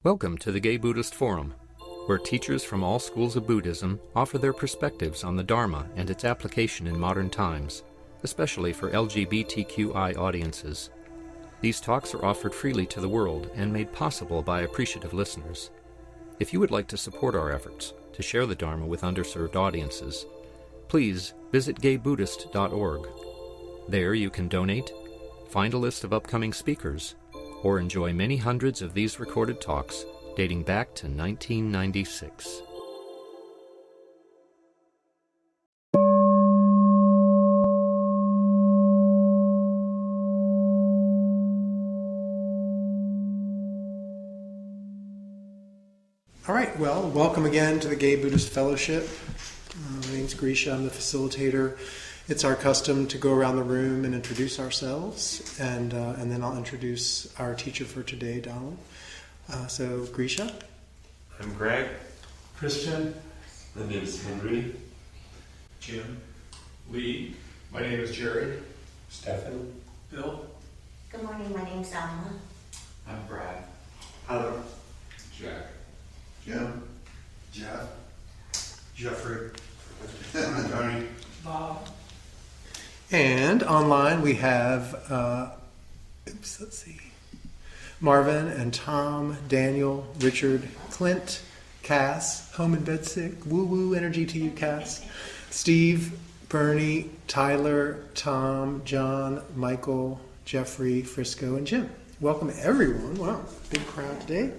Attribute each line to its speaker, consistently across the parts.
Speaker 1: Welcome to the Gay Buddhist Forum, where teachers from all schools of Buddhism offer their perspectives on the Dharma and its application in modern times, especially for LGBTQI audiences. These talks are offered freely to the world and made possible by appreciative listeners. If you would like to support our efforts to share the Dharma with underserved audiences, please visit gaybuddhist.org. There you can donate, find a list of upcoming speakers, or enjoy many hundreds of these recorded talks dating back to 1996.
Speaker 2: All right, well, welcome again to the Gay Buddhist Fellowship. My name's Grisha, I'm the facilitator. It's our custom to go around the room and introduce ourselves, and then I'll introduce our teacher for today, Donald. So, Grisha?
Speaker 3: I'm Greg.
Speaker 4: Christian.
Speaker 5: My name is Henry.
Speaker 4: Jim. Lee.
Speaker 6: My name is Jerry.
Speaker 5: Stefan.
Speaker 4: Bill.
Speaker 7: Good morning, my name's Alma.
Speaker 6: I'm Brad.
Speaker 5: Heather.
Speaker 6: Jack.
Speaker 5: Jim.
Speaker 6: Jeff.
Speaker 5: Jeffrey. Tony.
Speaker 4: Bob.
Speaker 2: And online we have, Marvin and Tom, Daniel, Richard, Clint, Cass, home and bed sick, woo-woo energy to you, Cass, Steve, Bernie, Tyler, Tom, John, Michael, Jeffrey, Frisco, and Jim. Welcome everyone. Wow, big crowd today.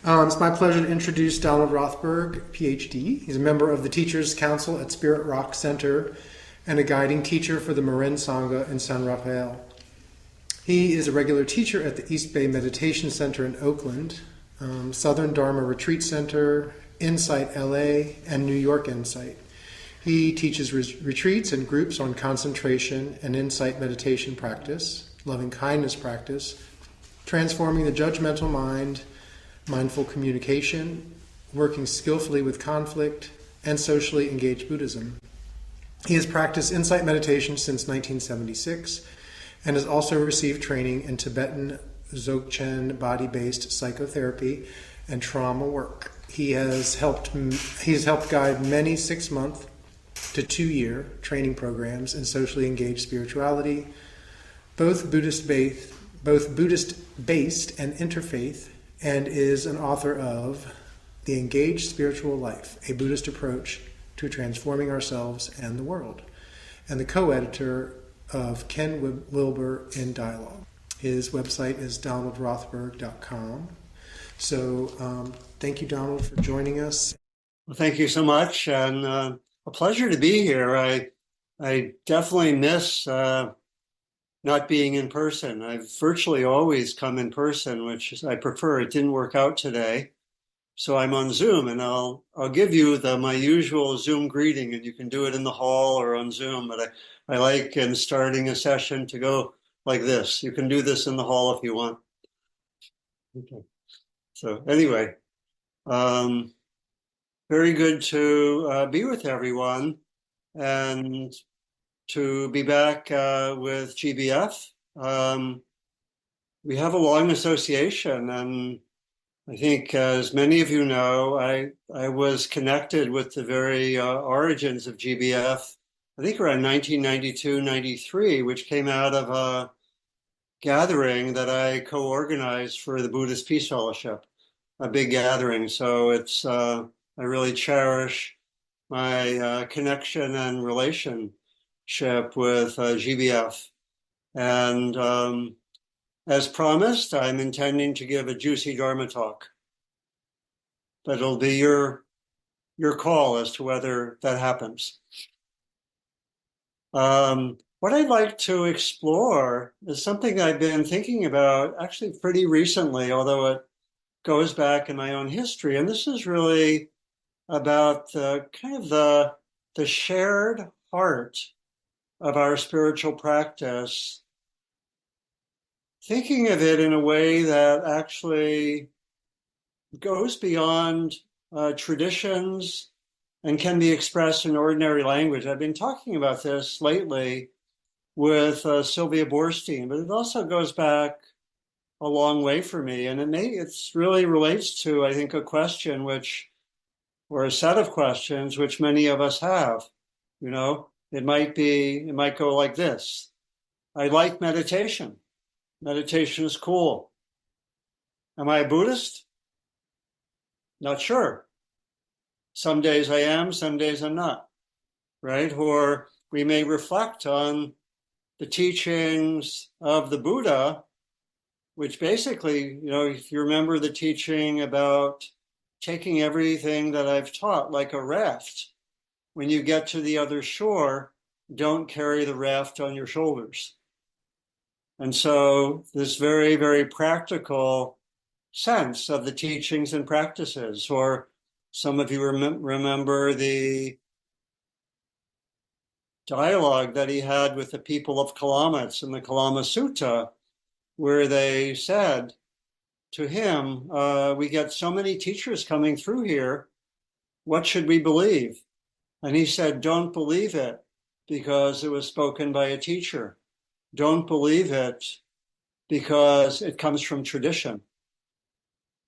Speaker 2: It's my pleasure to introduce Donald Rothberg, Ph.D. He's a member of the Teachers Council at Spirit Rock Center and a guiding teacher for the Marin Sangha in San Rafael. He is a regular teacher at the East Bay Meditation Center in Oakland, Southern Dharma Retreat Center, InsightLA, and New York Insight. He teaches retreats and groups on concentration and insight meditation practice, loving kindness practice, transforming the judgmental mind, mindful communication, working skillfully with conflict, and socially engaged Buddhism. He has practiced insight meditation since 1976 and has also received training in Tibetan Dzogchen body-based psychotherapy and trauma work. He has helped guide many 6-month to 2-year training programs in socially engaged spirituality, both Buddhist-based and interfaith, and is an author of The Engaged Spiritual Life, a Buddhist Approach to Transforming Ourselves and the World, and the co-editor of Ken Wilber in Dialogue. His website is donaldrothberg.com. So thank you, Donald, for joining us.
Speaker 8: Well, thank you so much, and a pleasure to be here. I definitely miss not being in person. I've virtually always come in person, which I prefer. It didn't work out today. So I'm on Zoom, and I'll give you my usual Zoom greeting, and you can do it in the hall or on Zoom. But I like in starting a session to go like this. You can do this in the hall if you want. Okay. So anyway, very good to be with everyone and to be back with GBF. We have a long association, and I think, as many of you know, I was connected with the very origins of GBF, I think around 1992-93, which came out of a gathering that I co-organized for the Buddhist Peace Fellowship, a big gathering. So it's I really cherish my connection and relationship with GBF. And as promised, I'm intending to give a juicy Dharma talk, but it'll be your call as to whether that happens. What I'd like to explore is something I've been thinking about actually pretty recently, although it goes back in my own history. And this is really about the shared heart of our spiritual practice, thinking of it in a way that actually goes beyond traditions and can be expressed in ordinary language. I've been talking about this lately with Sylvia Borstein, but it also goes back a long way for me. And it's really relates to, I think, a question or a set of questions which many of us have. It might go like this. I like meditation. Meditation is cool. Am I a Buddhist? Not sure. Some days I am, some days I'm not, right? Or we may reflect on the teachings of the Buddha, which basically, if you remember the teaching about taking everything that I've taught like a raft, when you get to the other shore, don't carry the raft on your shoulders. And so this very, very practical sense of the teachings and practices, or some of you remember the dialogue that he had with the people of Kālāma. It's in the Kālāma Sutta, where they said to him, we get so many teachers coming through here, what should we believe? And he said, don't believe it because it was spoken by a teacher. Don't believe it because it comes from tradition.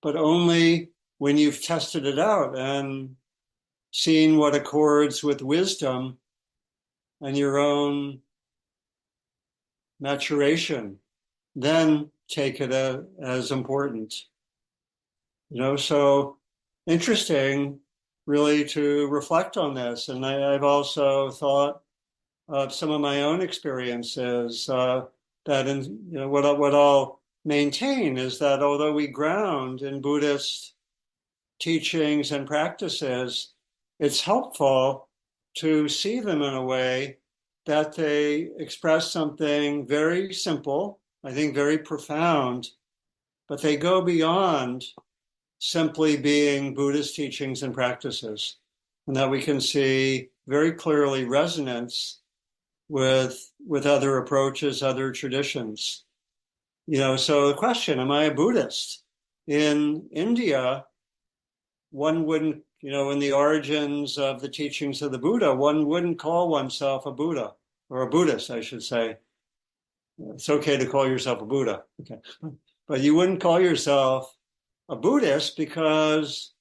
Speaker 8: But only when you've tested it out and seen what accords with wisdom and your own maturation, then take it as important. So interesting really to reflect on this. And I've also thought of some of my own experiences that what I'll maintain is that although we ground in Buddhist teachings and practices, it's helpful to see them in a way that they express something very simple, I think very profound, but they go beyond simply being Buddhist teachings and practices, and that we can see very clearly resonance with other approaches, other traditions. So the question, am I a Buddhist? In India, one wouldn't, in the origins of the teachings of the Buddha, one wouldn't call oneself a Buddha, or a Buddhist, I should say. It's okay to call yourself a Buddha, okay. But you wouldn't call yourself a Buddhist because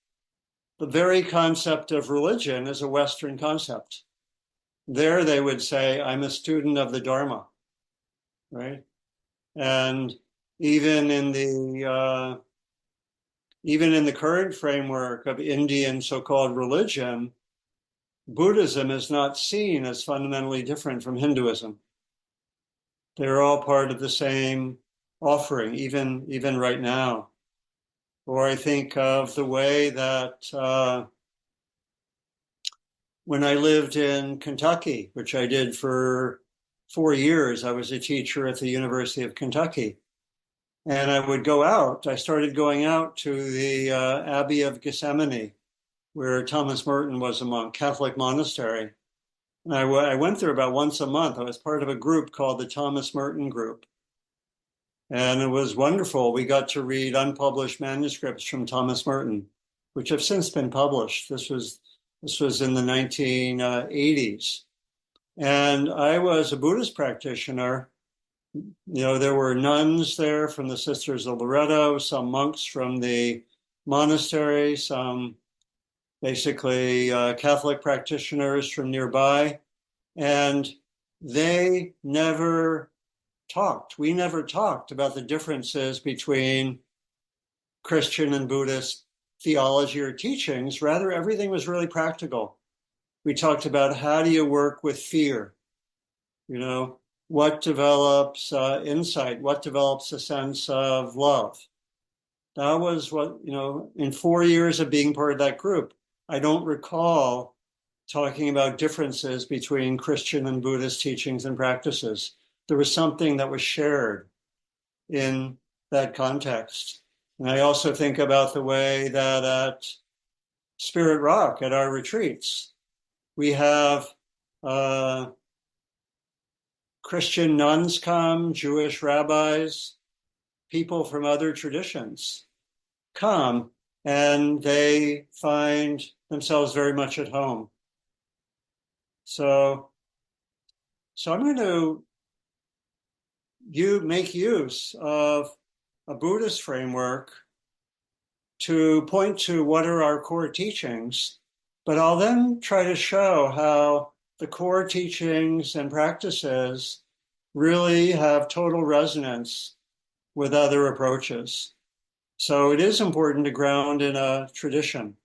Speaker 8: the very concept of religion is a Western concept. There they would say, I'm a student of the Dharma, right? And even in the current framework of Indian so-called religion, Buddhism is not seen as fundamentally different from Hinduism. They're all part of the same offering, even right now. Or I think of the way that when I lived in Kentucky, which I did for 4 years, I was a teacher at the University of Kentucky. And I would go out. I started going out to the Abbey of Gethsemane, where Thomas Merton was a monk, Catholic monastery. And I went there about once a month. I was part of a group called the Thomas Merton Group. And it was wonderful. We got to read unpublished manuscripts from Thomas Merton, which have since been published. This was in the 1980s. And I was a Buddhist practitioner. There were nuns there from the Sisters of Loretto, some monks from the monastery, some basically Catholic practitioners from nearby. And they never talked. We never talked about the differences between Christian and Buddhist theology or teachings. Rather, everything was really practical. We talked about how do you work with fear? What develops insight? What develops a sense of love? That was what, in 4 years of being part of that group, I don't recall talking about differences between Christian and Buddhist teachings and practices. There was something that was shared in that context. And I also think about the way that at Spirit Rock, at our retreats, we have Christian nuns come, Jewish rabbis, people from other traditions come, and they find themselves very much at home. So I'm going to make use of a Buddhist framework to point to what are our core teachings, but I'll then try to show how the core teachings and practices really have total resonance with other approaches. So it is important to ground in a tradition.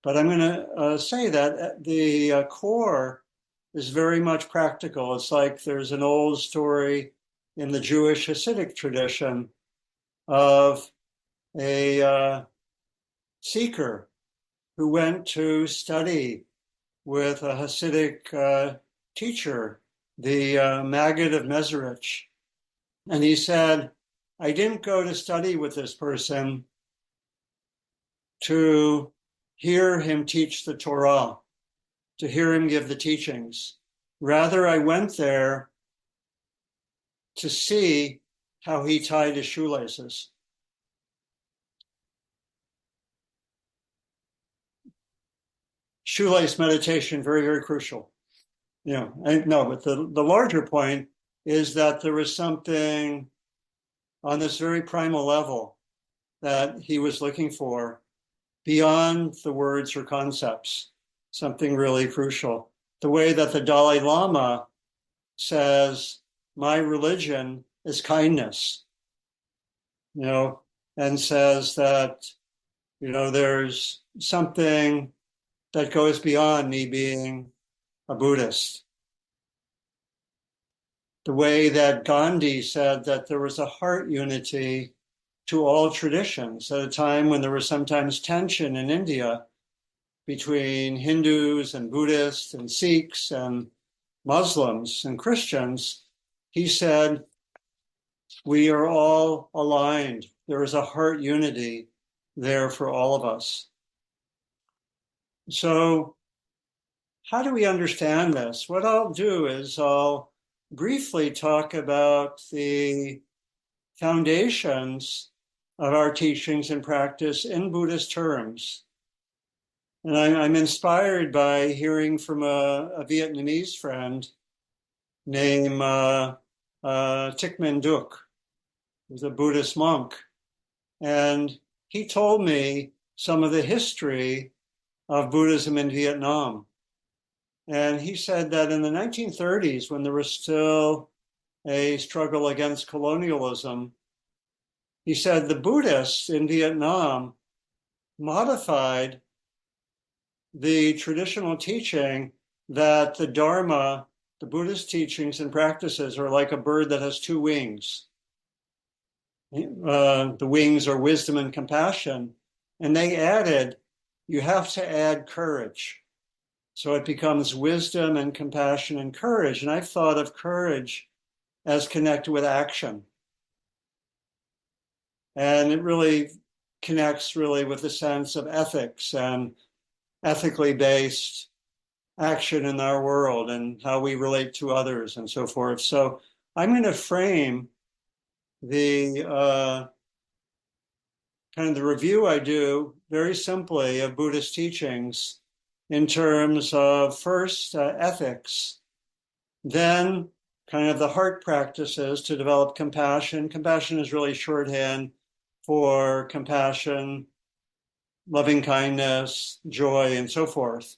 Speaker 8: But I'm going to say that the core is very much practical. It's like there's an old story in the Jewish Hasidic tradition of a seeker who went to study with a Hasidic teacher, the Maggid of Mezerich. And he said, I didn't go to study with this person to hear him teach the Torah, to hear him give the teachings. Rather, I went there to see how he tied his shoelaces. Shoelace meditation, very, very crucial. But the larger point is that there was something on this very primal level that he was looking for beyond the words or concepts, something really crucial. The way that the Dalai Lama says, my religion is kindness, and says that, there's something that goes beyond me being a Buddhist. The way that Gandhi said that there was a heart unity to all traditions at a time when there was sometimes tension in India between Hindus and Buddhists and Sikhs and Muslims and Christians. He said, we are all aligned. There is a heart unity there for all of us. So how do we understand this? What I'll do is I'll briefly talk about the foundations of our teachings and practice in Buddhist terms. And I'm inspired by hearing from a Vietnamese friend named Thich Minh Duc, who's a Buddhist monk. And he told me some of the history of Buddhism in Vietnam. And he said that in the 1930s, when there was still a struggle against colonialism, he said the Buddhists in Vietnam modified the traditional teaching that the Dharma, the Buddhist teachings and practices, are like a bird that has two wings. The wings are wisdom and compassion. And they added, you have to add courage. So it becomes wisdom and compassion and courage. And I've thought of courage as connected with action. And it really connects with the sense of ethics and ethically based action in our world and how we relate to others and so forth. So I'm going to frame the kind of the review I do very simply of Buddhist teachings in terms of first ethics, then kind of the heart practices to develop compassion. Compassion is really shorthand for compassion, loving kindness, joy, and so forth.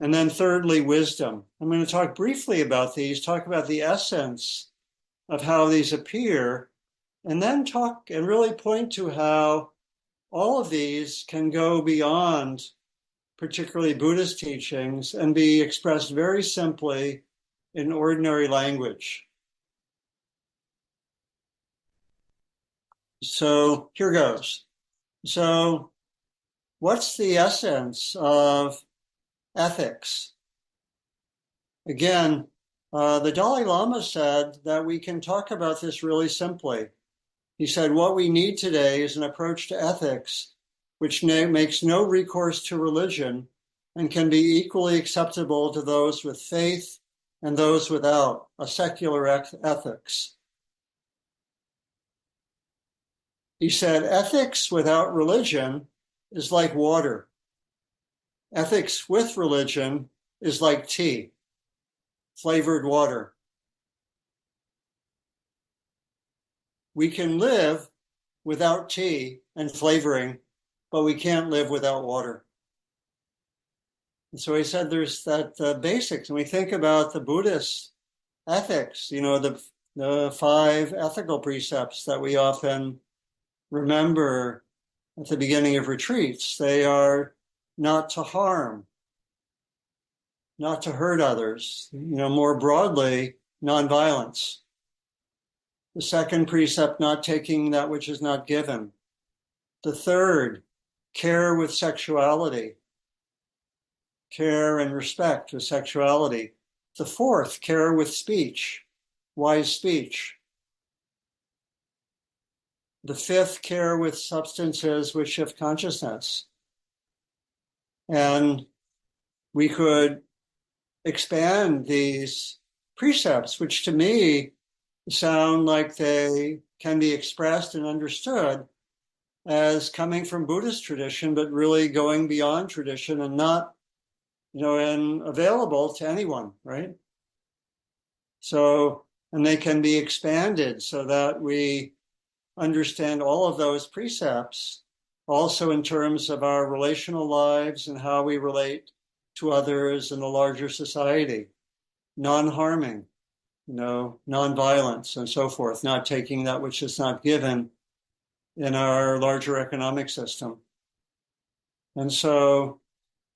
Speaker 8: And then thirdly, wisdom. I'm going to talk briefly about these, talk about the essence of how these appear, and then talk and really point to how all of these can go beyond particularly Buddhist teachings and be expressed very simply in ordinary language. So here goes. So what's the essence of ethics? Again, the Dalai Lama said that we can talk about this really simply. He said, what we need today is an approach to ethics which makes no recourse to religion and can be equally acceptable to those with faith and those without, a secular ethics. He said, ethics without religion is like water. Ethics with religion is like tea, flavored water. We can live without tea and flavoring, but we can't live without water. And so he said there's that basics. And we think about the Buddhist ethics, the 5 ethical precepts that we often remember at the beginning of retreats. They are not to harm, not to hurt others, more broadly, nonviolence. The second precept, not taking that which is not given. The third, care with sexuality. Care and respect with sexuality. The fourth, care with speech, wise speech. The fifth, care with substances which shift consciousness. And we could expand these precepts, which to me sound like they can be expressed and understood as coming from Buddhist tradition, but really going beyond tradition and not, and available to anyone, right? So, and they can be expanded so that we understand all of those precepts also in terms of our relational lives and how we relate to others in the larger society, non-harming, non-violence and so forth, not taking that which is not given in our larger economic system. And so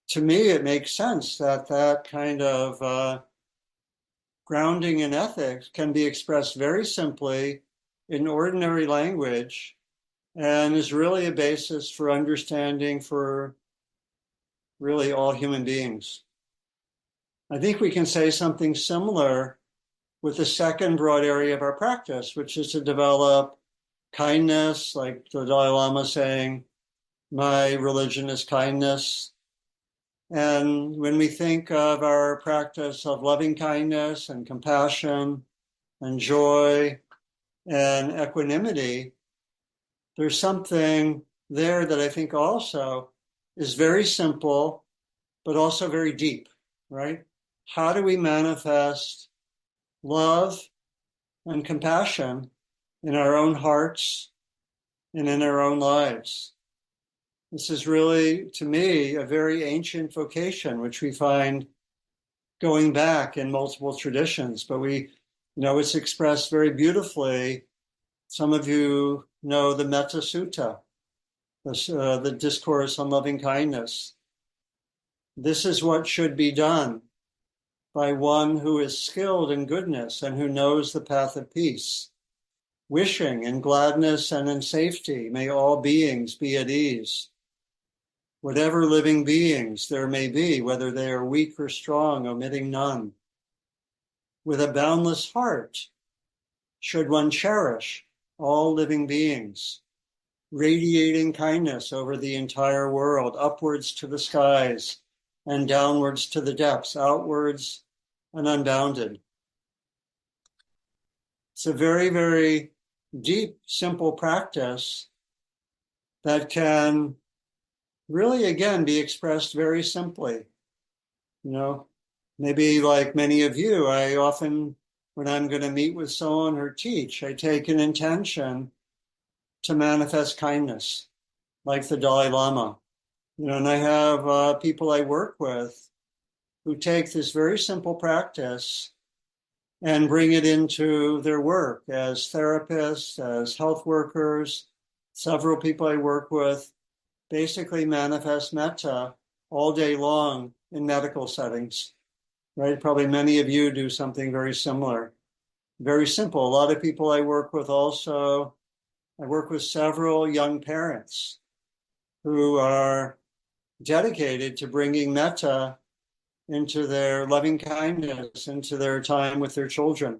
Speaker 8: to me, it makes sense that that kind of grounding in ethics can be expressed very simply in ordinary language and is really a basis for understanding for really all human beings. I think we can say something similar with the second broad area of our practice, which is to develop kindness, like the Dalai Lama saying, my religion is kindness. And when we think of our practice of loving kindness and compassion and joy and equanimity, there's something there that I think also is very simple, but also very deep, right? How do we manifest love and compassion in our own hearts and in our own lives? This is really, to me, a very ancient vocation, which we find going back in multiple traditions, but it's expressed very beautifully. Some of you know the Metta Sutta, the discourse on loving kindness. This is what should be done by one who is skilled in goodness and who knows the path of peace. Wishing in gladness and in safety, may all beings be at ease. Whatever living beings there may be, whether they are weak or strong, omitting none. With a boundless heart, should one cherish all living beings, radiating kindness over the entire world, upwards to the skies and downwards to the depths, outwards and unbounded. It's a very, very deep, simple practice that can really, again, be expressed very simply. Maybe like many of you, I often, when I'm going to meet with someone or teach, I take an intention to manifest kindness, like the Dalai Lama. And I have people I work with who take this very simple practice and bring it into their work as therapists, as health workers. Several people I work with basically manifest metta all day long in medical settings, right? Probably many of you do something very similar. Very simple. A lot of people I work with also, I work with several young parents who are dedicated to bringing metta into their loving kindness, into their time with their children.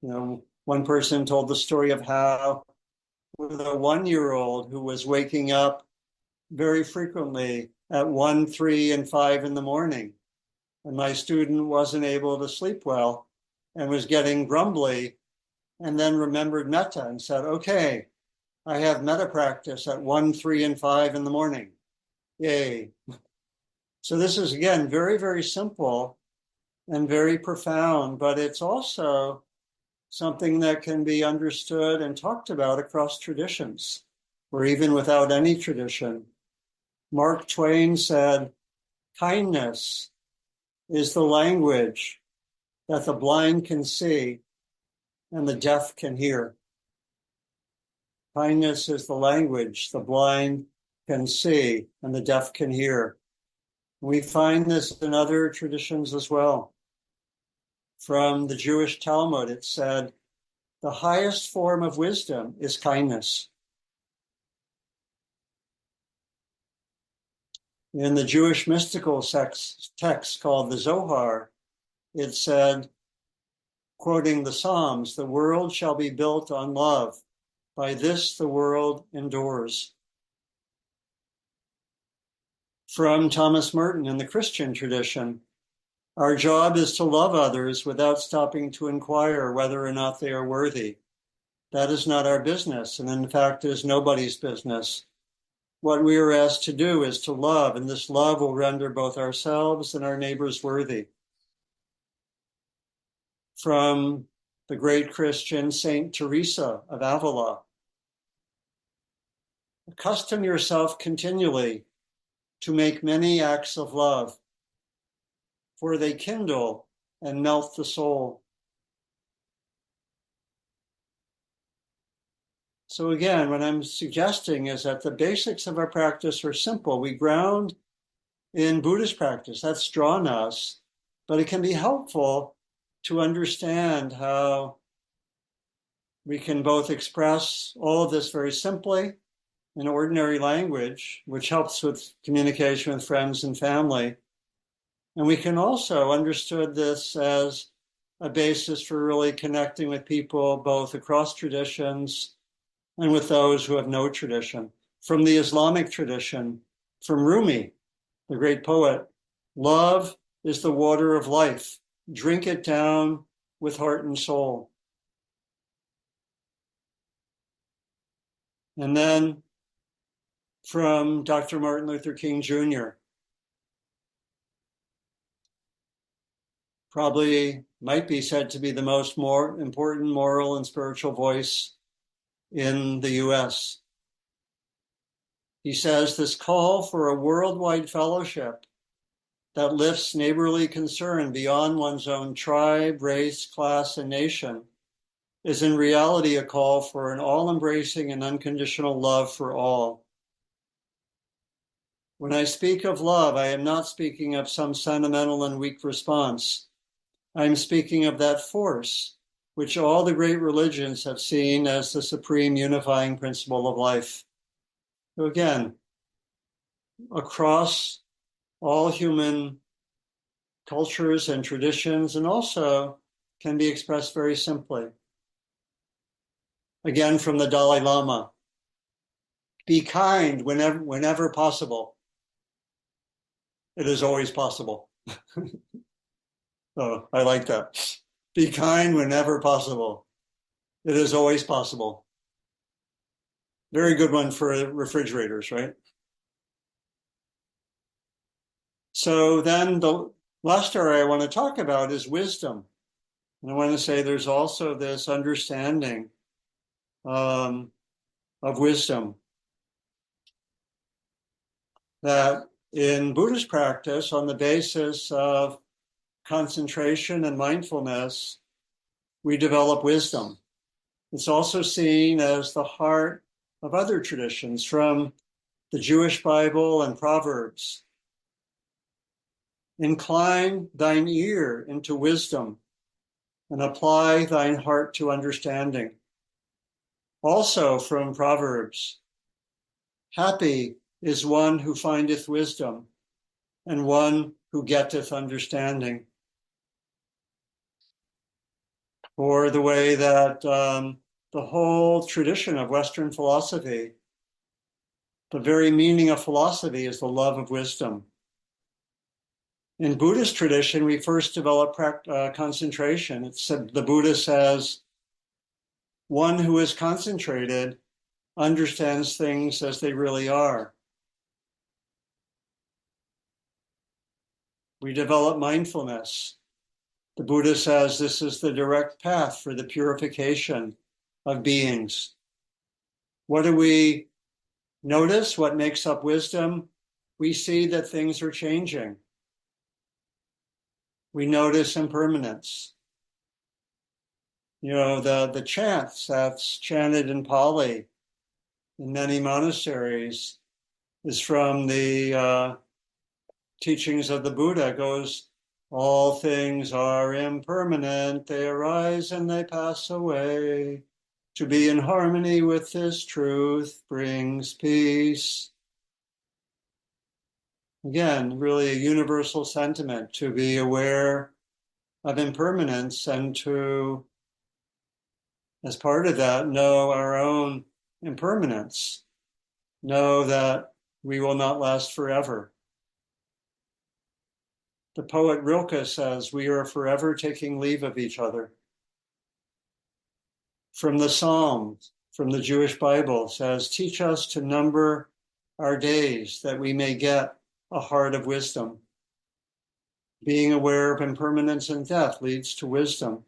Speaker 8: One person told the story of how with a 1-year-old who was waking up very frequently at 1, 3, and 5 in the morning. And my student wasn't able to sleep well and was getting grumbly, and then remembered metta and said, okay, I have metta practice at 1, 3, and 5 in the morning. Yay. So this is, again, very, very simple and very profound, but it's also something that can be understood and talked about across traditions, or even without any tradition. Mark Twain said, kindness is the language that the blind can see and the deaf can hear. Kindness is the language the blind can see and the deaf can hear. We find this in other traditions as well. From the Jewish Talmud, it said, the highest form of wisdom is kindness. In the Jewish mystical text called the Zohar, it said, quoting the Psalms, the world shall be built on love. By this the world endures. From Thomas Merton in the Christian tradition, our job is to love others without stopping to inquire whether or not they are worthy. That is not our business, and in fact, it is nobody's business. What we are asked to do is to love, and this love will render both ourselves and our neighbors worthy. From the great Christian Saint Teresa of Avila, accustom yourself continually to make many acts of love, for they kindle and melt the soul. So again, what I'm suggesting is that the basics of our practice are simple. We ground in Buddhist practice. That's drawn us, but it can be helpful to understand how we can both express all of this very simply in ordinary language, which helps with communication with friends and family. And we can also understand this as a basis for really connecting with people both across traditions and with those who have no tradition. From the Islamic tradition, from Rumi, the great poet, love is the water of life. Drink it down with heart and soul. And then from Dr. Martin Luther King Jr., probably might be said to be the most important moral and spiritual voice in the US. He says this call for a worldwide fellowship that lifts neighborly concern beyond one's own tribe, race, class, and nation is in reality a call for an all-embracing and unconditional love for all. When I speak of love, I am not speaking of some sentimental and weak response. I am speaking of that force which all the great religions have seen as the supreme unifying principle of life. So again, across all human cultures and traditions, and also can be expressed very simply. Again, from the Dalai Lama, be kind whenever possible. It is always possible. Oh, I like that. Be kind whenever possible. It is always possible. Very good one for refrigerators, right? So then the last area I want to talk about is wisdom. And I want to say there's also this understanding of wisdom that in Buddhist practice, on the basis of concentration and mindfulness, we develop wisdom. It's also seen as the heart of other traditions from the Jewish Bible and Proverbs. Incline thine ear into wisdom and apply thine heart to understanding. Also from Proverbs, happy is one who findeth wisdom and one who getteth understanding. Or the way that the whole tradition of Western philosophy, the very meaning of philosophy is the love of wisdom. In Buddhist tradition, we first develop concentration. It's the Buddha says, one who is concentrated understands things as they really are. We develop mindfulness. The Buddha says this is the direct path for the purification of beings. What do we notice? What makes up wisdom? We see that things are changing. We notice impermanence. The chants that's chanted in Pali in many monasteries is from the teachings of the Buddha. It goes, all things are impermanent, they arise and they pass away. To be in harmony with this truth brings peace. Again, really a universal sentiment to be aware of impermanence and to, as part of that, know our own impermanence. Know that we will not last forever. The poet Rilke says, we are forever taking leave of each other. From the Psalms, from the Jewish Bible, says, teach us to number our days that we may get a heart of wisdom. Being aware of impermanence and death leads to wisdom.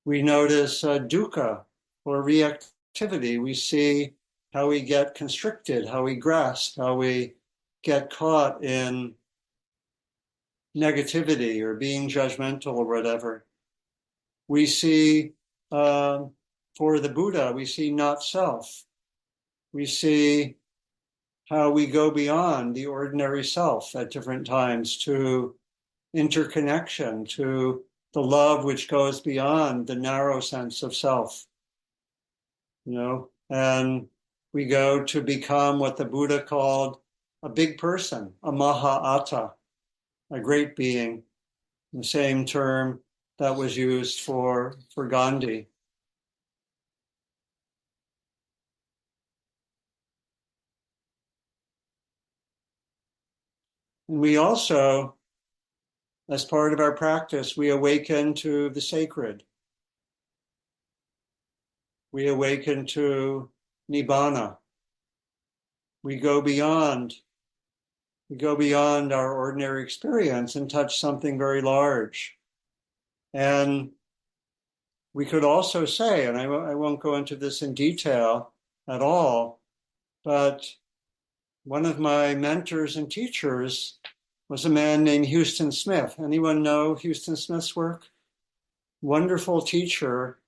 Speaker 8: We notice dukkha, or reactivity. We see how we get constricted, how we grasp, how we get caught in negativity or being judgmental or whatever. We see, for the Buddha, we see not self. We see how we go beyond the ordinary self at different times to interconnection, to the love which goes beyond the narrow sense of self. And we go to become what the Buddha called a big person, a Mahātta, a great being, the same term that was used for Gandhi. And we also, as part of our practice, we awaken to the sacred. We awaken to Nibbana. We go beyond our ordinary experience and touch something very large. And we could also say, and I won't go into this in detail at all, but one of my mentors and teachers was a man named Houston Smith. Anyone know Houston Smith's work? Wonderful teacher.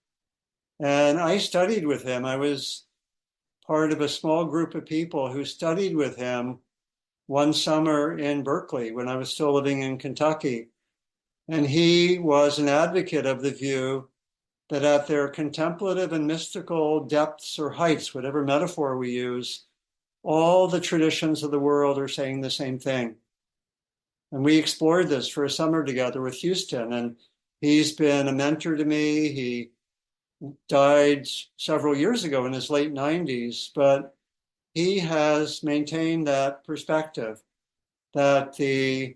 Speaker 8: And I studied with him. I was part of a small group of people who studied with him one summer in Berkeley when I was still living in Kentucky. And he was an advocate of the view that at their contemplative and mystical depths or heights, whatever metaphor we use, all the traditions of the world are saying the same thing. And we explored this for a summer together with Houston, and he's been a mentor to me. He died several years ago in his late 90s, but he has maintained that perspective that the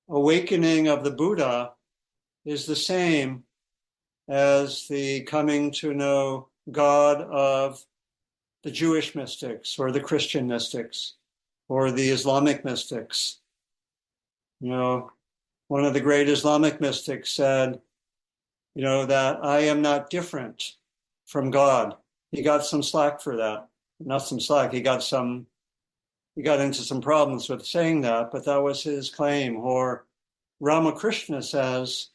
Speaker 8: awakening of the Buddha is the same as the coming to know God of the Jewish mystics or the Christian mystics or the Islamic mystics. One of the great Islamic mystics said, that I am not different from God. He got some slack for that. Not some slack, he got into some problems with saying that, but that was his claim. Or Ramakrishna says,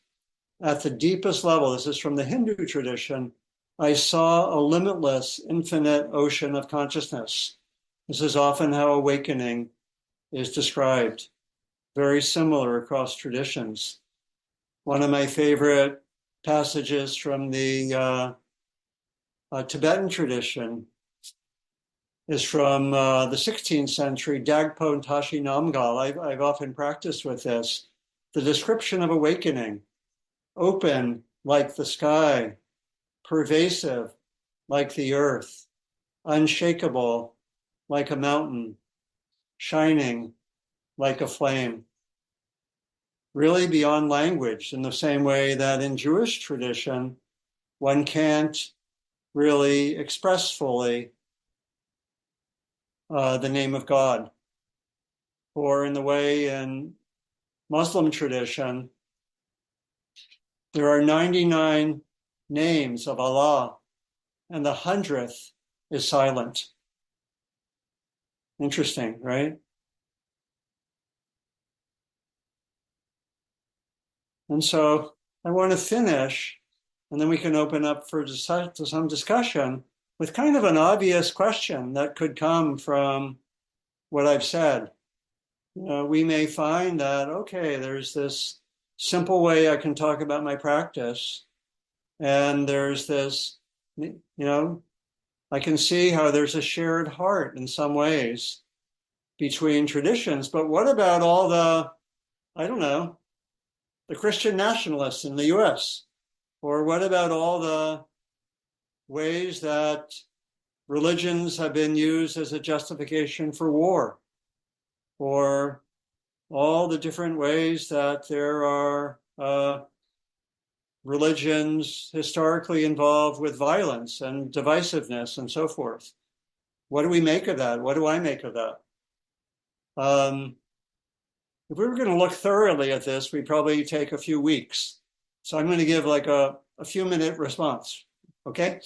Speaker 8: at the deepest level, this is from the Hindu tradition, I saw a limitless, infinite ocean of consciousness. This is often how awakening is described. Very similar across traditions. One of my favorite passages from the Tibetan tradition is from the 16th century, Dagpo Tashi Namgal. I've often practiced with this. The description of awakening, open like the sky, pervasive like the earth, unshakable like a mountain, shining like a flame. Really beyond language, in the same way that in Jewish tradition, one can't really express fully the name of God. Or in the way in Muslim tradition, there are 99 names of Allah, and the 100th is silent. Interesting, right? And so I want to finish, and then we can open up for some discussion with kind of an obvious question that could come from what I've said. We may find that, okay, there's this simple way I can talk about my practice, and there's this, I can see how there's a shared heart in some ways between traditions, but what about all the Christian nationalists in the US? Or what about all the ways that religions have been used as a justification for war? Or all the different ways that there are religions historically involved with violence and divisiveness and so forth. What do we make of that? What do I make of that? If we were going to look thoroughly at this, we'd probably take a few weeks. So I'm going to give like a few minute response, okay?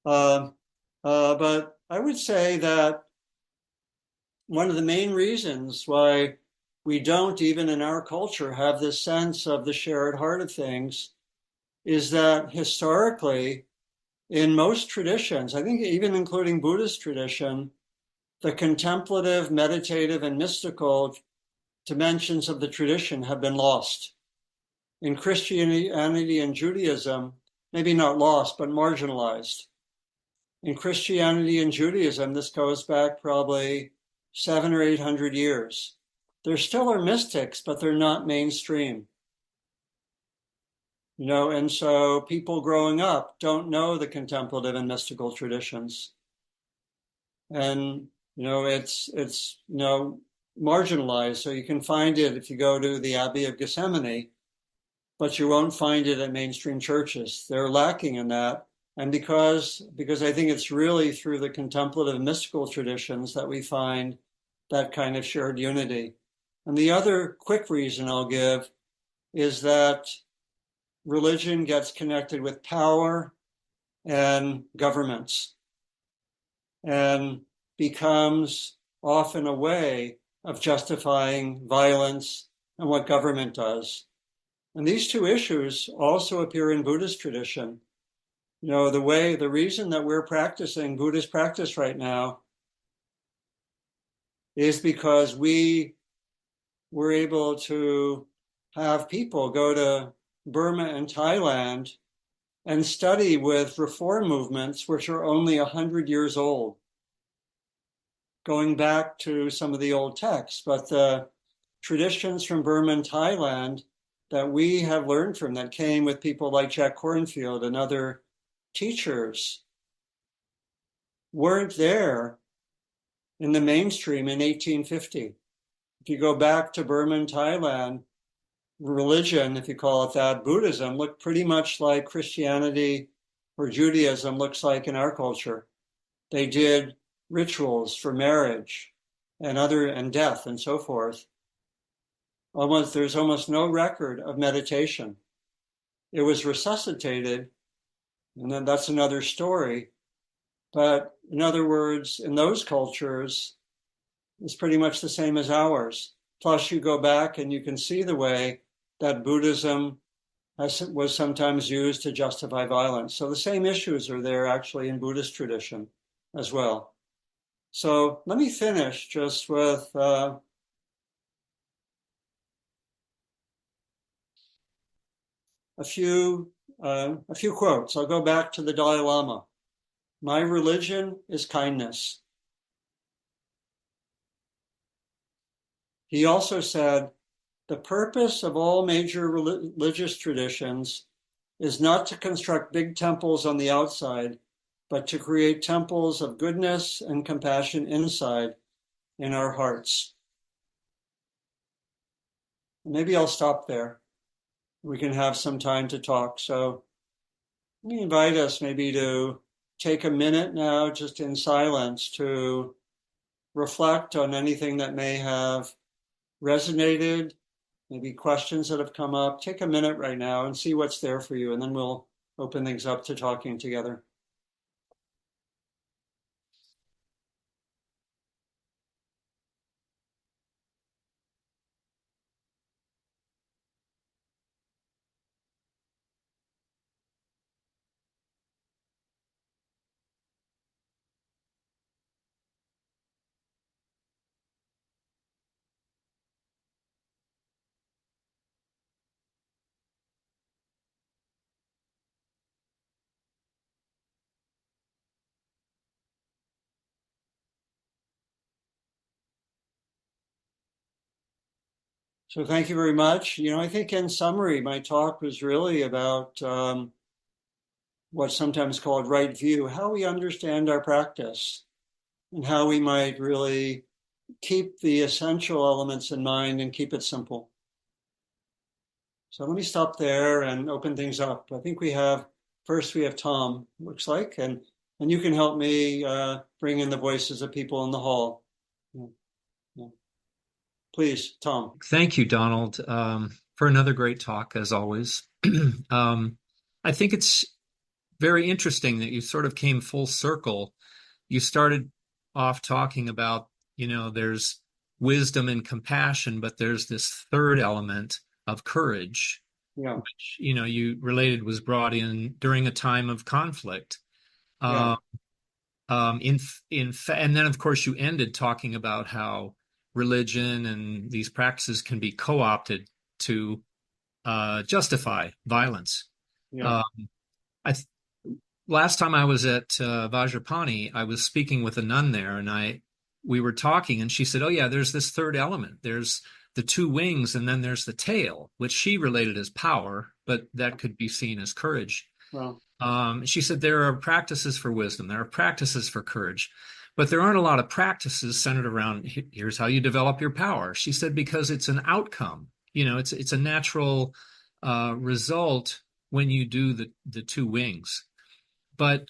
Speaker 8: But I would say that one of the main reasons why we don't, even in our culture, have this sense of the shared heart of things is that historically, in most traditions, I think even including Buddhist tradition, the contemplative, meditative, and mystical dimensions of the tradition have been lost. In Christianity and Judaism, maybe not lost, but marginalized. In Christianity and Judaism, this goes back probably 700 or 800 years. There still are mystics, but they're not mainstream. And so people growing up don't know the contemplative and mystical traditions. And, it's marginalized. So you can find it if you go to the Abbey of Gethsemane, but you won't find it at mainstream churches. They're lacking in that. And because I think it's really through the contemplative and mystical traditions that we find that kind of shared unity. And the other quick reason I'll give is that religion gets connected with power and governments and becomes often a way of justifying violence and what government does. And these two issues also appear in Buddhist tradition. The reason that we're practicing Buddhist practice right now is because we were able to have people go to Burma and Thailand and study with reform movements which are only 100 years old, going back to some of the old texts. But the traditions from Burma and Thailand that we have learned from, that came with people like Jack Kornfield and other teachers, weren't there in the mainstream in 1850. If you go back to Burma and Thailand, religion, if you call it that, Buddhism, looked pretty much like Christianity or Judaism looks like in our culture. They did rituals for marriage and death and so forth. There's almost no record of meditation. It was resuscitated, and then that's another story. But in other words, in those cultures, it's pretty much the same as ours. Plus, you go back and you can see the way that Buddhism was sometimes used to justify violence. So the same issues are there actually in Buddhist tradition as well. So let me finish just with a few quotes. I'll go back to the Dalai Lama. My religion is kindness. He also said, the purpose of all major religious traditions is not to construct big temples on the outside, but to create temples of goodness and compassion inside in our hearts. Maybe I'll stop there. We can have some time to talk. So let me invite us maybe to take a minute now, just in silence, to reflect on anything that may have resonated maybe questions that have come up. Take a minute right now and see what's there for you, and then we'll open things up to talking together. So thank you very much. I think in summary, my talk was really about what's sometimes called right view, how we understand our practice and how we might really keep the essential elements in mind and keep it simple. So let me stop there and open things up. I think we have Tom, looks like, and you can help me bring in the voices of people in the hall. Yeah. Yeah. Please, Tom.
Speaker 1: Thank you, Donald, for another great talk, as always. I think it's very interesting that you sort of came full circle. You started off talking about, there's wisdom and compassion, but there's this third element of courage,
Speaker 8: Yeah.
Speaker 1: which, you related was brought in during a time of conflict.
Speaker 8: Yeah.
Speaker 1: And then, of course, you ended talking about how religion and these practices can be co-opted to justify violence.
Speaker 8: Yeah.
Speaker 1: Last time I was at Vajrapani, I was speaking with a nun there, and we were talking, and she said, "Oh yeah, there's this third element. There's the two wings, and then there's the tail," which she related as power, but that could be seen as courage.
Speaker 8: Well,
Speaker 1: She said there are practices for wisdom, there are practices for courage, but there aren't a lot of practices centered around here's how you develop your power. She said because it's an outcome, it's a natural result when you do the two wings. But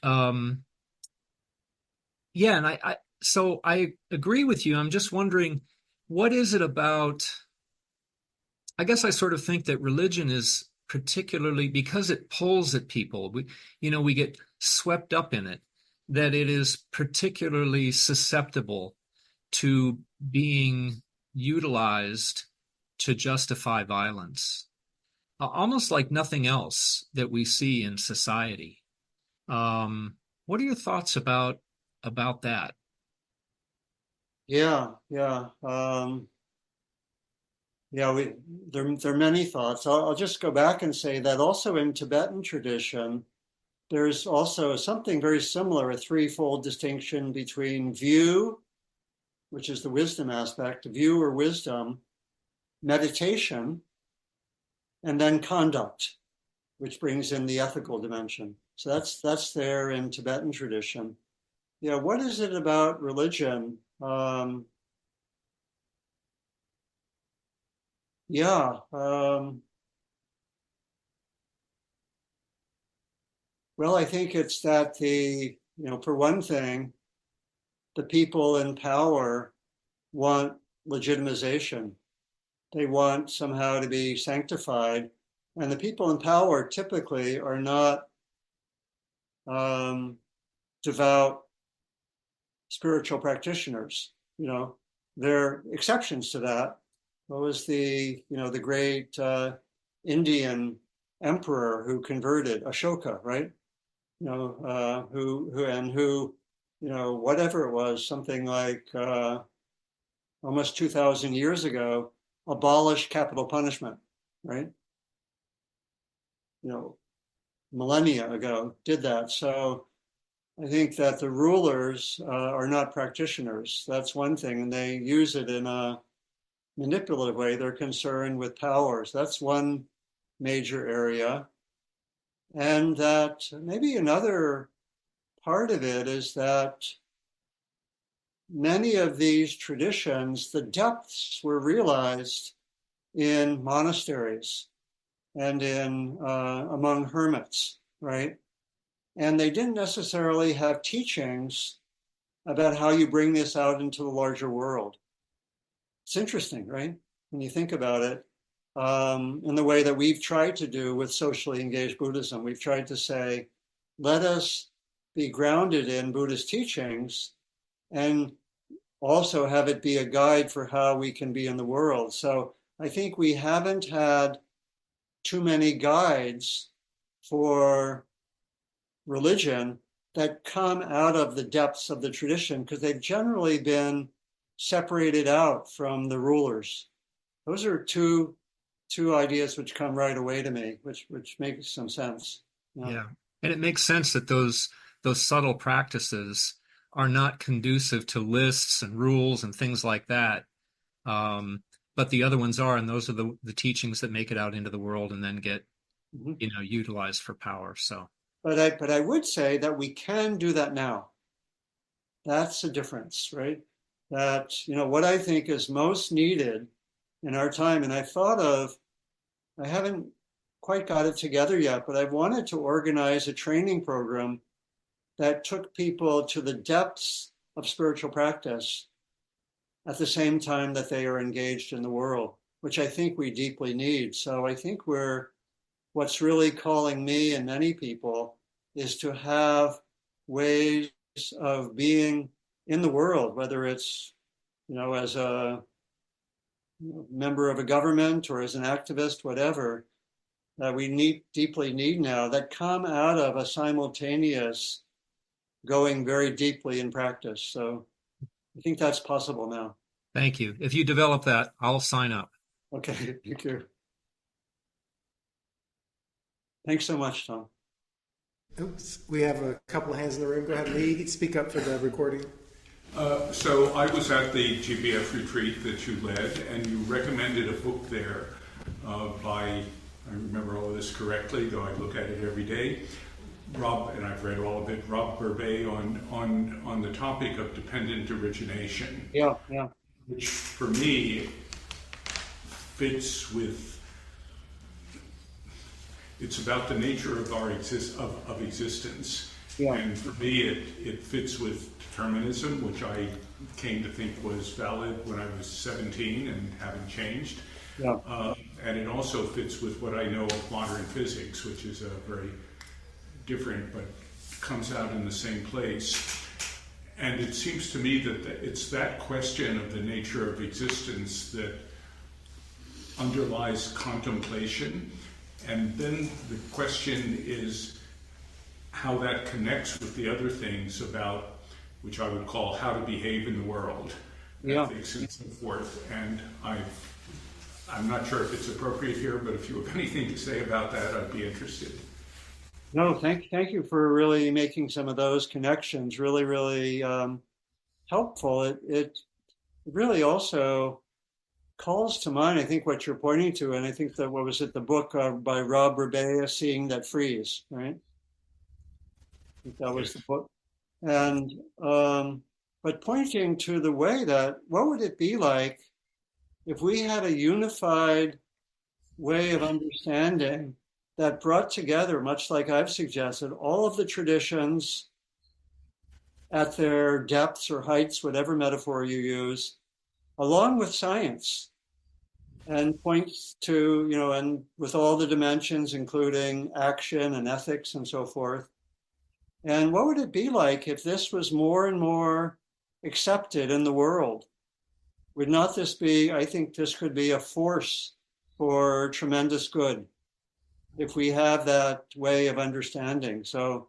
Speaker 1: yeah, and so I agree with you. I'm just wondering, what is it about? I guess I sort of think that religion is particularly because it pulls at people. We get swept up in it, that it is particularly susceptible to being utilized to justify violence, almost like nothing else that we see in society. What are your thoughts about that?
Speaker 8: yeah. There are many thoughts. I'll just go back and say that also in Tibetan tradition, there's also something very similar, a threefold distinction between view, which is the wisdom aspect, view or wisdom, meditation, and then conduct, which brings in the ethical dimension. So that's there in Tibetan tradition. Yeah, what is it about religion? Well, I think it's that for one thing, the people in power want legitimization. They want somehow to be sanctified. And the people in power typically are not devout spiritual practitioners. There are exceptions to that. What was the great Indian emperor who converted, Ashoka, right? Who whatever it was, something like almost 2,000 years ago, abolished capital punishment, right? Millennia ago did that. So I think that the rulers are not practitioners. That's one thing, and they use it in a manipulative way. They're concerned with powers. That's one major area. And that maybe another part of it is that many of these traditions, the depths were realized in monasteries and in among hermits, right? And they didn't necessarily have teachings about how you bring this out into the larger world. It's interesting, right? When you think about it, in the way that we've tried to do with socially engaged Buddhism. We've tried to say, let us be grounded in Buddhist teachings and also have it be a guide for how we can be in the world. So I think we haven't had too many guides for religion that come out of the depths of the tradition, because they've generally been separated out from the rulers. Those are two ideas which come right away to me, which makes some sense.
Speaker 1: Yeah. And it makes sense that those subtle practices are not conducive to lists and rules and things like that. But the other ones are, and those are the teachings that make it out into the world and then get, utilized for power. So,
Speaker 8: but I would say that we can do that now. That's the difference, right? That, what I think is most needed in our time, and I haven't quite got it together yet, but I've wanted to organize a training program that took people to the depths of spiritual practice at the same time that they are engaged in the world, which I think we deeply need. So I think what's really calling me and many people is to have ways of being in the world, whether it's, as a member of a government or as an activist, whatever, that we deeply need now, that come out of a simultaneous going very deeply in practice. So I think that's possible now.
Speaker 1: Thank you. If you develop that, I'll sign up.
Speaker 8: Okay, thank you. Thanks so much, Tom.
Speaker 2: Oops, we have a couple of hands in the room. Go ahead, Lee. Speak up for the recording.
Speaker 4: So I was at the GBF retreat that you led, and you recommended a book there by, I remember all of this correctly, though I look at it every day, and I've read all of it, Rothberg on the topic of dependent origination.
Speaker 8: Yeah.
Speaker 4: Which for me fits with, it's about the nature of our existence.
Speaker 8: Yeah.
Speaker 4: And for me, it fits with determinism, which I came to think was valid when I was 17 and haven't changed.
Speaker 8: Yeah.
Speaker 4: And it also fits with what I know of modern physics, which is a very different, but comes out in the same place. And it seems to me that it's that question of the nature of existence that underlies contemplation. And then the question is how that connects with the other things about, which I would call how to behave in the world, ethics and so forth. And I'm not sure if it's appropriate here, but if you have anything to say about that, I'd be interested.
Speaker 8: No, thank you for really making some of those connections really, really helpful. It really also calls to mind, I think, what you're pointing to, and I think that, the book by Rob Rebea, Seeing That Frees, right? I think that was the book. And, but pointing to the way that, what would it be like if we had a unified way of understanding that brought together, much like I've suggested, all of the traditions at their depths or heights, whatever metaphor you use, along with science, and points to, and with all the dimensions, including action and ethics and so forth. And what would it be like if this was more and more accepted in the world? Would not this be, I think this could be a force for tremendous good if we have that way of understanding. So,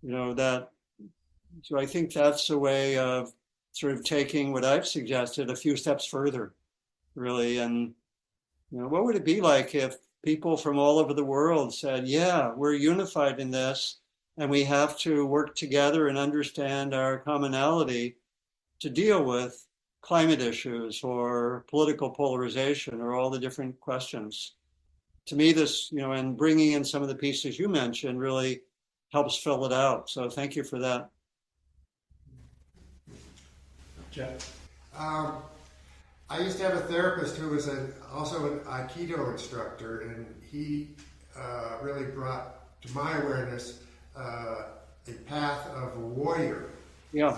Speaker 8: so I think that's a way of sort of taking what I've suggested a few steps further, really. And, what would it be like if people from all over the world said, yeah, we're unified in this, and we have to work together and understand our commonality to deal with climate issues or political polarization or all the different questions. To me, this, and bringing in some of the pieces you mentioned really helps fill it out. So thank you for that.
Speaker 4: Jeff?
Speaker 6: I used to have a therapist who was also an Aikido instructor, and he really brought to my awareness a path of a warrior.
Speaker 8: Yeah.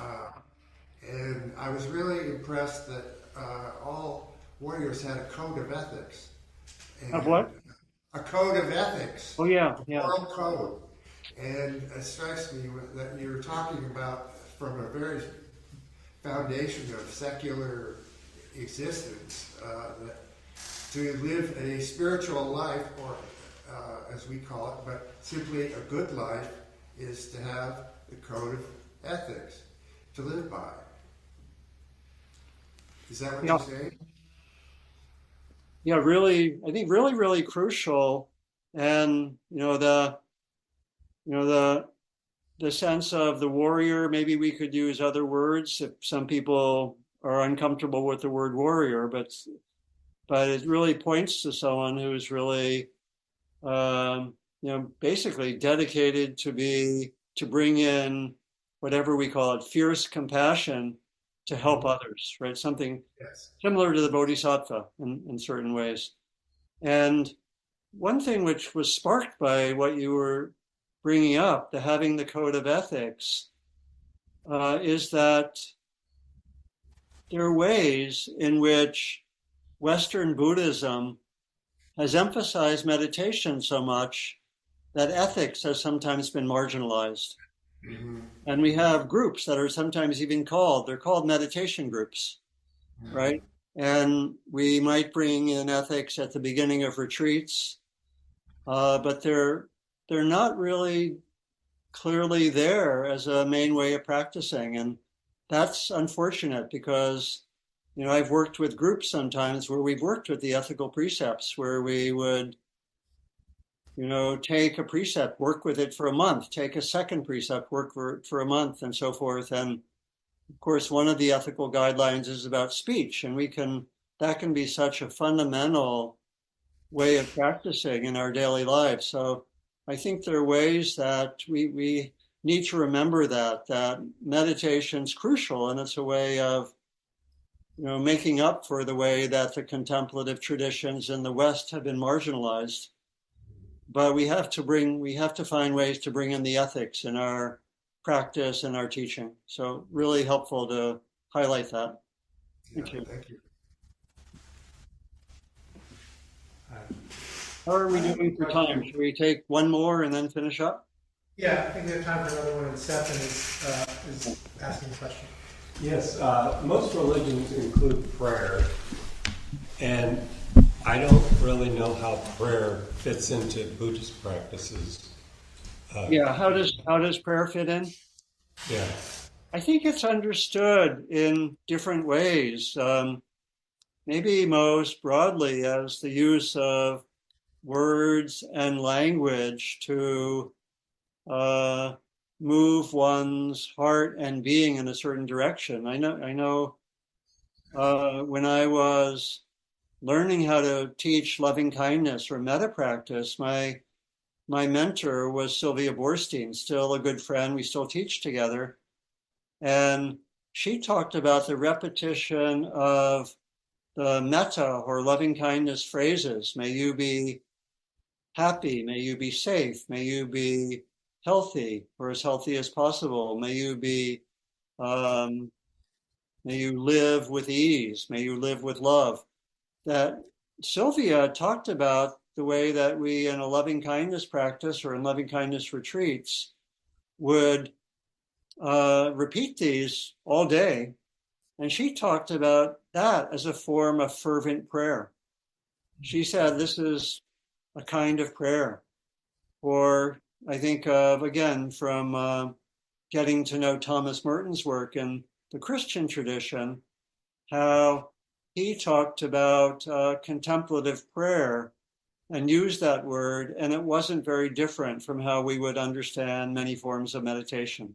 Speaker 6: And I was really impressed that all warriors had a code of ethics. And
Speaker 8: Of what?
Speaker 6: A code of ethics.
Speaker 8: Oh, yeah,
Speaker 6: A
Speaker 8: yeah.
Speaker 6: moral code. And it strikes me that you're talking about from a very foundation of secular existence, that to live a spiritual life, or as we call it, but simply a good life, is to have the code of ethics to live by. Is that what
Speaker 8: Yeah.
Speaker 6: you're saying?
Speaker 8: Yeah, really, I think really, really crucial. And, the sense of the warrior, maybe we could use other words if some people are uncomfortable with the word warrior, but it really points to someone who's really, basically dedicated to bring in whatever we call it, fierce compassion to help others, right? Something
Speaker 6: Yes.
Speaker 8: similar to the bodhisattva in certain ways. And one thing which was sparked by what you were bringing up, the having the code of ethics, is that there are ways in which Western Buddhism has emphasized meditation so much that ethics has sometimes been marginalized.
Speaker 6: Mm-hmm.
Speaker 8: And we have groups that are sometimes even they're called meditation groups, right? And we might bring in ethics at the beginning of retreats, but they're not really clearly there as a main way of practicing. And that's unfortunate because, I've worked with groups sometimes where we've worked with the ethical precepts, where we would, take a precept, work with it for a month, take a second precept, work for a month, and so forth. And of course, one of the ethical guidelines is about speech, and that can be such a fundamental way of practicing in our daily lives. So I think there are ways that we need to remember that meditation's crucial, and it's a way of making up for the way that the contemplative traditions in the West have been marginalized. But we have to find ways to bring in the ethics in our practice and our teaching. So really helpful to highlight that. Thank you.
Speaker 6: Thank you.
Speaker 8: How are we doing for time? Should we take one more and then finish up?
Speaker 2: Yeah, I think we have time for another one, and Stefan is asking a question.
Speaker 3: Yes, most religions include prayer, and I don't really know how prayer fits into Buddhist practices.
Speaker 8: How does prayer fit in?
Speaker 3: Yeah.
Speaker 8: I think it's understood in different ways. Maybe most broadly as the use of words and language to move one's heart and being in a certain direction. I know when I was learning how to teach loving kindness or metta practice, my mentor was Sylvia Borstein, still a good friend. We still teach together. And she talked about the repetition of the metta or loving kindness phrases. May you be happy. May you be safe. May you be healthy, or as healthy as possible. May you live with ease. May you live with love. That Sylvia talked about the way that we in a loving kindness practice or in loving kindness retreats would repeat these all day. And she talked about that as a form of fervent prayer. She said this is a kind of prayer. Or I think of, again, from getting to know Thomas Merton's work in the Christian tradition, how he talked about contemplative prayer and used that word, and it wasn't very different from how we would understand many forms of meditation.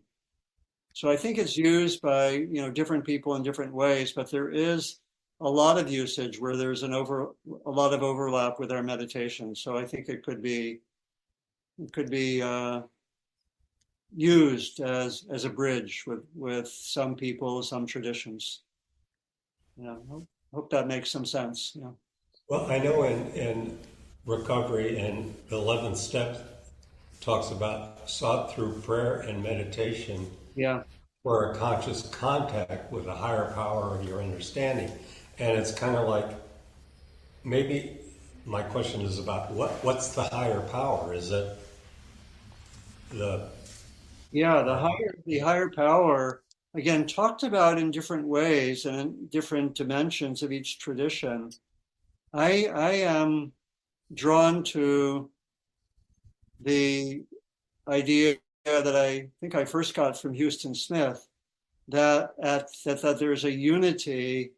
Speaker 8: So I think it's used by different people in different ways, but there is a lot of usage where there's a lot of overlap with our meditation. So I think it could be used as a bridge with some people, some traditions. I hope that makes some sense. Yeah.
Speaker 3: Well, I know in recovery, and the 11th step talks about sought through prayer and meditation.
Speaker 8: Yeah.
Speaker 3: For a conscious contact with a higher power of your understanding. And it's kind of like maybe my question is about what's the higher power? Is it the
Speaker 8: the higher power, again, talked about in different ways and in different dimensions of each tradition. I am drawn to the idea that I think I first got from Houston Smith, that there's a unity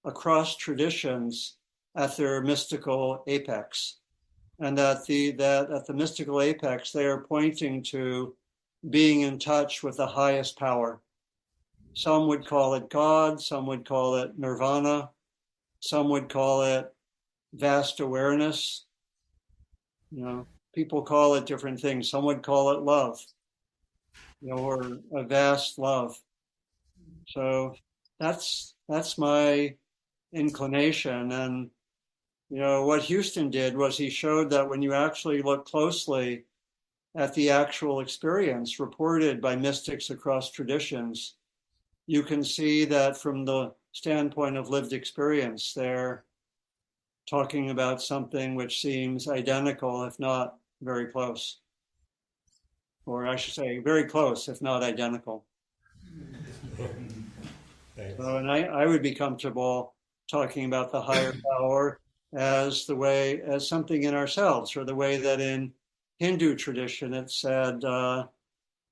Speaker 8: across traditions at their mystical apex, and that at the mystical apex they are pointing to being in touch with the highest power. Some would call it God, some would call it nirvana, some would call it vast awareness. People call it different things. Some would call it love, or a vast love. So that's my inclination. And what Houston did was he showed that when you actually look closely at the actual experience reported by mystics across traditions, you can see that from the standpoint of lived experience, they're talking about something which seems identical, if not very close. Or I should say very close, if not identical. So, and I would be comfortable talking about the higher power as something in ourselves, or the way that in Hindu tradition it said, the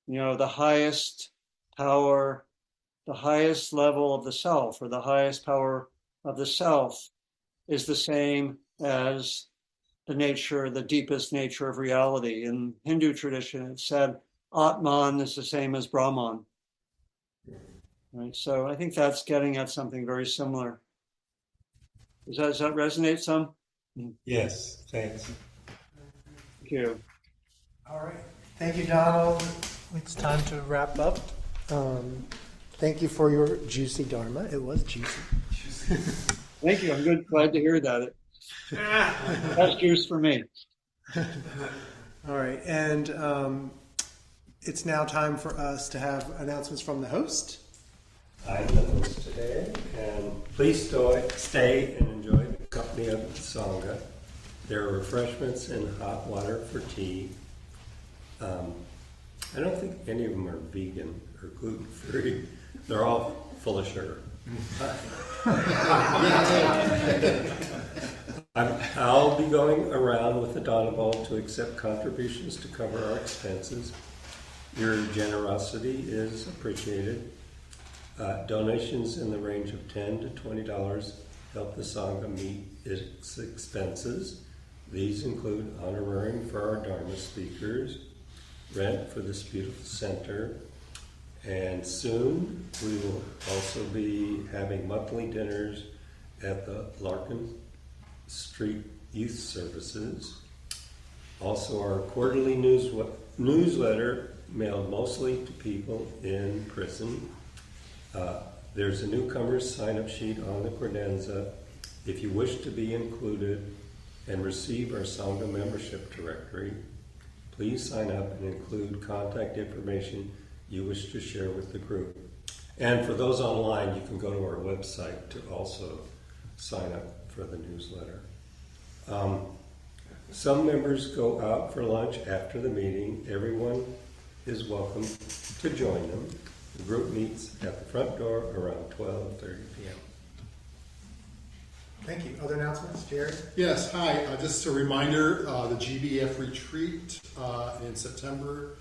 Speaker 8: highest power, the highest level of the self, or the highest power of the self is the same as the deepest nature of reality. In Hindu tradition, it said Atman is the same as Brahman. Right? So I think that's getting at something very similar. Does that resonate some?
Speaker 3: Yes, thanks.
Speaker 8: Thank you.
Speaker 2: All right. Thank you, Donald. It's time to wrap up. Thank you for your juicy Dharma. It was juicy.
Speaker 8: Thank you. I'm glad to hear that. That's juice for me.
Speaker 2: All right. And it's now time for us to have announcements from the host.
Speaker 3: I'm the host today, and please stay and enjoy the company of the Sangha. There are refreshments and hot water for tea. I don't think any of them are vegan or gluten-free. They're all full of sugar. I'll be going around with the Dana Bowl to accept contributions to cover our expenses. Your generosity is appreciated. Donations in the range of $10 to $20 help the Sangha meet its expenses. These include honorarium for our Dharma speakers, rent for this beautiful center, and soon we will also be having monthly dinners at the Larkin Street Youth Services. Also, our quarterly newsletter mailed mostly to people in prison. There's a newcomer's sign-up sheet on the credenza. If you wish to be included and receive our Sangha membership directory, please sign up and include contact information you wish to share with the group. And for those online, you can go to our website to also sign up for the newsletter. Some members go out for lunch after the meeting. Everyone is welcome to join them. The group meets at the front door around 12:30 p.m.
Speaker 2: Thank you. Other announcements, Jared?
Speaker 9: Yes, hi. Just a reminder, the GBF retreat in September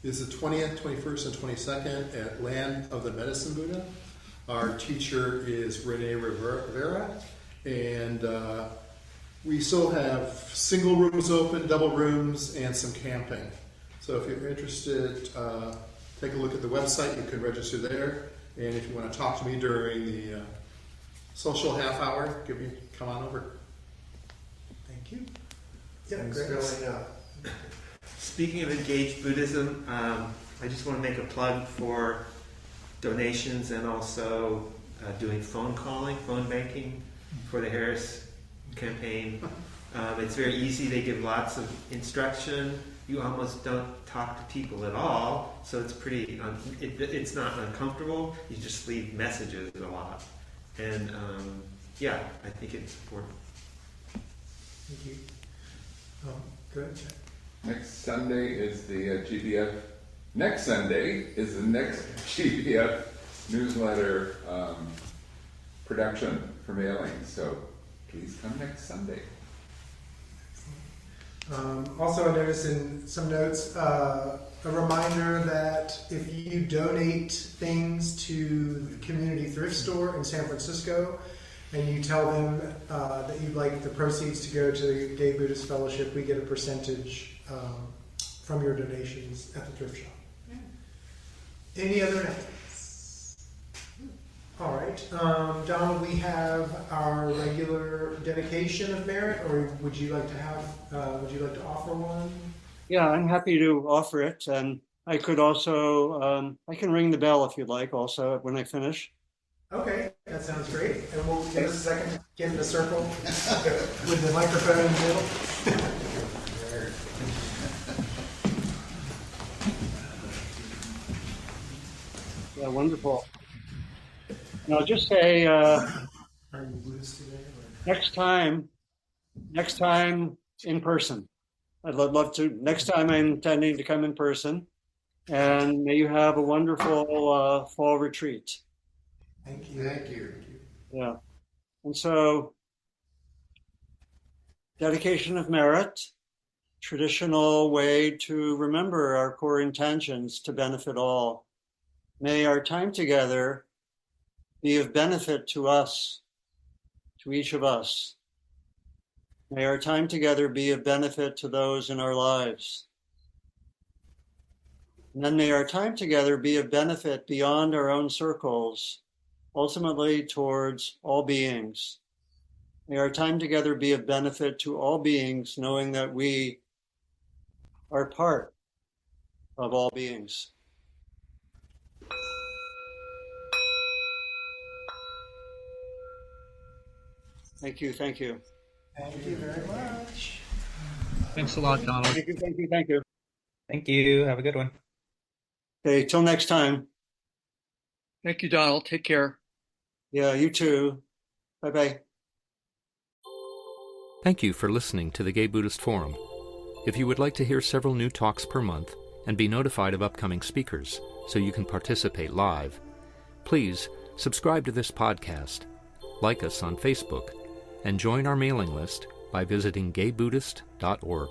Speaker 9: is the 20th, 21st, and 22nd at Land of the Medicine Buddha. Our teacher is Renee Rivera, and we still have single rooms open, double rooms, and some camping. So if you're interested, take a look at the website. You can register there. And if you want to talk to me during the social half hour, come on over.
Speaker 2: Thank you. Yeah,
Speaker 10: Thanks,
Speaker 2: great.
Speaker 10: Speaking of engaged Buddhism, I just want to make a plug for donations and also doing phone banking for the Harris campaign. It's very easy. They give lots of instruction. You almost don't talk to people at all, so it's pretty. It's not uncomfortable. You just leave messages a lot, and I think it's important.
Speaker 2: Thank you. Go ahead, Jack.
Speaker 11: Next Sunday is the GBF. Next Sunday is the next GBF newsletter production for mailing. So please come next Sunday.
Speaker 2: Also, I noticed in some notes a reminder that if you donate things to the community thrift store in San Francisco and you tell them that you'd like the proceeds to go to the Gay Buddhist Fellowship, we get a percentage from your donations at the thrift shop. Any other announcements? All right, Donald, we have our regular dedication of merit, or would you like to offer one?
Speaker 8: Yeah, I'm happy to offer it, and I could also I can ring the bell if you'd like. Also, when I finish.
Speaker 2: Okay, that sounds great. And we'll give us a second to get in the circle with the microphone in the middle.
Speaker 8: Yeah, wonderful. And I'll just say,
Speaker 2: Are you Buddhist today?
Speaker 8: next time in person. I'd love to. Next time I'm intending to come in person, and may you have a wonderful fall retreat.
Speaker 2: Thank you.
Speaker 6: Thank you.
Speaker 8: Yeah. And so, dedication of merit, traditional way to remember our core intentions to benefit all. May our time together be of benefit to us, to each of us. May our time together be of benefit to those in our lives. And then may our time together be of benefit beyond our own circles, ultimately towards all beings. May our time together be of benefit to all beings, knowing that we are part of all beings. Thank you, thank you.
Speaker 2: Thank you very much.
Speaker 1: Thanks a lot, Donald.
Speaker 8: Thank you, thank you, thank you.
Speaker 12: Thank you. Have a good one.
Speaker 8: Okay, till next time.
Speaker 1: Thank you, Donald. Take care.
Speaker 8: Yeah, you too. Bye-bye.
Speaker 1: Thank you for listening to the Gay Buddhist Forum. If you would like to hear several new talks per month and be notified of upcoming speakers so you can participate live, please subscribe to this podcast, like us on Facebook, and join our mailing list by visiting gaybuddhist.org.